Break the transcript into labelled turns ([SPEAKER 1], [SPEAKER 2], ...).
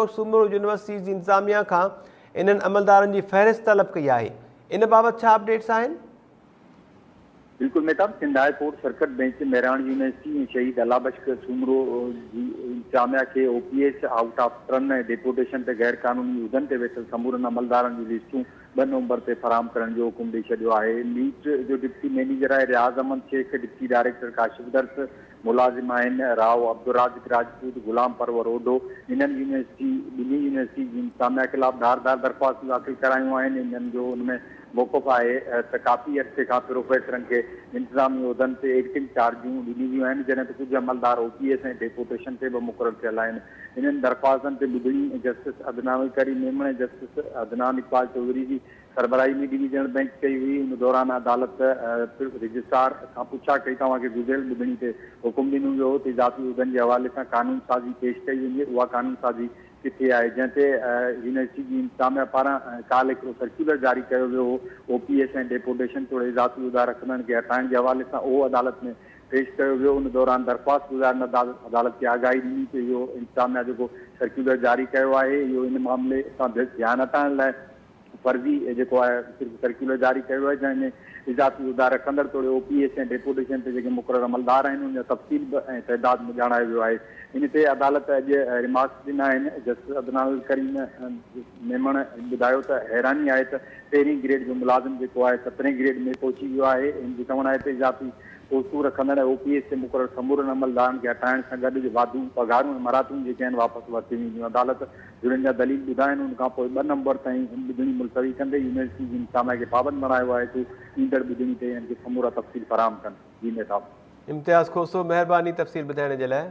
[SPEAKER 1] वक़्तु सूमरो यूनिवर्सिटीज़ जी इंतिज़ामिया खां इन्हनि अमलदारनि जी फ़हरिस्त तलब कई आहे। इन बाबति छा अपडेट्स आहिनि?
[SPEAKER 2] बिल्कुल Mehtab, Sindh high court circuit bench Mehran university Shaheed Allahbakhsh Soomro ji इंतिज़ामिया के OPS आउट ऑफ टर्न ऐं डेपोटेशन ते गैर कानूनी उहदनि ते वेठल समूरनि अमलदारनि जी लिस्टूं 2 नवंबर ते फराहम करण जो हुकुम ॾेई छॾियो आहे। लीड जो डिप्टी मैनेजर आहे रियाज़ अहमद शेख, डिप्टी डायरेक्टर काशिफ दर्स मुलाज़िम आहिनि राव अब्दुराज़िक राजपूत, गुलाम परवर ओडो। इन्हनि ॿिन्ही यूनिवर्सिटी जी इंतिज़ामिया ख़िलाफ़ धारदार दरख़्वास्तूं दाख़िल करायूं आहिनि। इन्हनि जो उनमें मौक़ुफ़ आहे त काफ़ी अरसे खां प्रोफेसरनि खे इंतिज़ामी उहदनि ते एक्टिंग चार्जूं ॾिनी वियूं आहिनि, जॾहिं त कुझु अमलदार OPS ऐं डेपोटेशन ते बि मुक़ररु थियल आहिनि। इन्हनि दरख़्वास्तनि ते ॿुधणी जस्टिस अदनान करी मेमण ऐं जस्टिस अदनान इक़बाल चौधरी जी सरबराही में डिवीजनल बेंच कई हुई। उन दौरान अदालत रजिस्ट्रार खां पुछा कई तव्हांखे गुज़िरियल ॿुधणी ते हुकुम ॾिनो वियो हो त इज़ाफ़ी उहदनि जे हवाले सां कानून साज़ी पेश कई वेंदी, उहा कानून साज़ी किथे आहे, जंहिं ते यूनिवर्सिटी जी इंतिज़ामिया पारां काल्ह हिकिड़ो सर्कुलर जारी कयो वियो हो OPS ऐं डेपोटेशन तोड़े इज़ाफ़ी उहिदा रखंदड़नि खे हटाइण जे हवाले सां। उहो अदालत में पेश कयो वियो। उन दौरान दरख़्वास्त गुज़ारनि अदालत खे आगाही ॾिनी त इहो इंतिज़ामिया जेको सर्कुलर जारी कयो आहे इहो इन मामले सां ध्यानु हटाइण लाइ फर्ज़ी जेको आहे सर्कुलर जारी कयो आहे, जंहिंमें इज़ाफ़ी उहिदा रखंदड़ तोड़े OPS ऐं डेपोटेशन ते जेके मुक़ररु अमलदार आहिनि उन जा तफ़सील बि ऐं तइदाद में ॼाणायो वियो आहे। इन ते अदालत अॼु रिमार्क्स ॾिना आहिनि। जस्टिस अदनान करीम मेमण ॿुधायो त हैरानी आहे त 13हीं ग्रेड जो मुलाज़िम जेको आहे 17हें ग्रेड में पहुची वियो आहे। इन जो चवणु आहे त इज़ाफ़ी पोस्टूं रखंदड़ OPS ते मुक़ररु समूरनि अमलदारनि खे हटाइण सां गॾु वाधू पघारूं ऐं मरातूं जेके आहिनि वापसि वरिती वेंदियूं। अदालत जुड़नि जा दलील ॿुधाइनि, उन खां पोइ 2 नवंबर ताईं ॿुधणी मुलतवी कंदे यूनिवर्सिटी जी इंतिज़ामिया खे पाबंद बणायो आहे त ईंदड़ ॿुधणी ते हिन खे समूरा तफ़सील फराहम कनि। जी मेहताब।
[SPEAKER 1] इम्तियाज़ खोसो, महिरबानी तफ़सील ॿुधाइण जे लाइ।